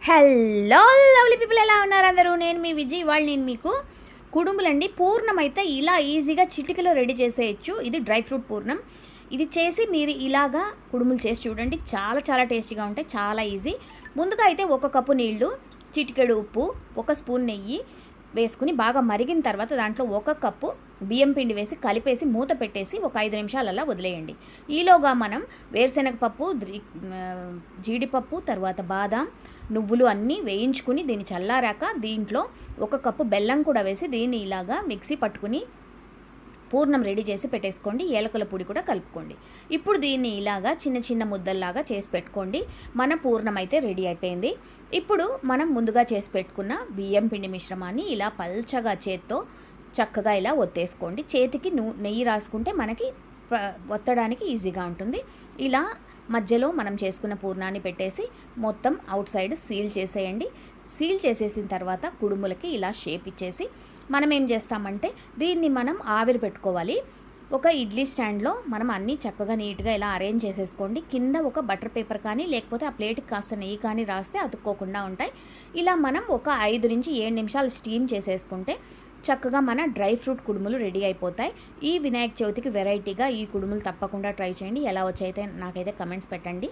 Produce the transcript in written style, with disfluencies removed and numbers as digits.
Hello lovely people, ఎలా ఉన్నారు అందరూ? నేను మీ విజయ్. ఇవాళ నేను మీకు కుడుములండి పూర్ణం అయితే ఇలా ఈజీగా చిటికలో రెడీ చేసేయచ్చు. ఇది డ్రై ఫ్రూట్ పూర్ణం. ఇది చేసి మీరు ఇలాగా కుడుములు చేసి చూడండి, చాలా చాలా టేస్టీగా ఉంటాయి, చాలా ఈజీ. ముందుగా అయితే 1 కప్పు నీళ్లు, చిటికెడు ఉప్పు, 1 స్పూన్ నెయ్యి వేసుకుని బాగా మరిగిన తర్వాత దాంట్లో 1 కప్పు బియ్యం పిండి వేసి కలిపేసి మూత పెట్టేసి ఒక 5 నిమిషాలు అలా వదిలేయండి. ఈలోగా మనం వేరుశనగ పప్పు, జీడిపప్పు, తర్వాత బాదాం, నువ్వులు అన్నీ వేయించుకుని దీన్ని చల్లారాక దీంట్లో 1 కప్పు బెల్లం కూడా వేసి దీన్ని ఇలాగా మిక్సీ పట్టుకుని పూర్ణం రెడీ చేసి పెట్టేసుకోండి. ఏలకుల పొడి కూడా కలుపుకోండి. ఇప్పుడు దీన్ని ఇలాగా చిన్న చిన్న ముద్దల్లాగా చేసి పెట్టుకోండి. మన పూర్ణం అయితే రెడీ అయిపోయింది. ఇప్పుడు మనం ముందుగా చేసి పెట్టుకున్న బియ్యం పిండి మిశ్రమాన్ని ఇలా పల్చగా చేత్తో చక్కగా ఇలా ఒత్తేసుకోండి. చేతికి నెయ్యి రాసుకుంటే మనకి ఒత్తడానికి ఈజీగా ఉంటుంది. ఇలా మధ్యలో మనం చేసుకున్న పూర్ణాన్ని పెట్టేసి మొత్తం అవుట్ సైడ్ సీల్ చేసేయండి. సీల్ చేసేసిన తర్వాత కుడుములకి ఇలా షేప్ ఇచ్చేసి మనం ఏం చేస్తామంటే దీన్ని మనం ఆవిరి పెట్టుకోవాలి. ఒక ఇడ్లీ స్టాండ్లో మనం అన్నీ చక్కగా నీట్గా ఇలా అరేంజ్ చేసేసుకోండి. కింద ఒక బటర్ పేపర్ కానీ లేకపోతే ఆ ప్లేట్కి కాస్త నెయ్యి కానీ రాస్తే అతుక్కోకుండా ఉంటాయి. ఇలా మనం ఒక 5 నుంచి 7 నిమిషాలు స్టీమ్ చేసేసుకుంటే చక్కగా మన డ్రై ఫ్రూట్ కుడుములు రెడీ అయిపోతాయి. ఈ వినాయక చవితికి వెరైటీగా ఈ కుడుములు తప్పకుండా ట్రై చేయండి. ఎలా వచ్చాయితే నాకైతే కమెంట్స్ పెట్టండి.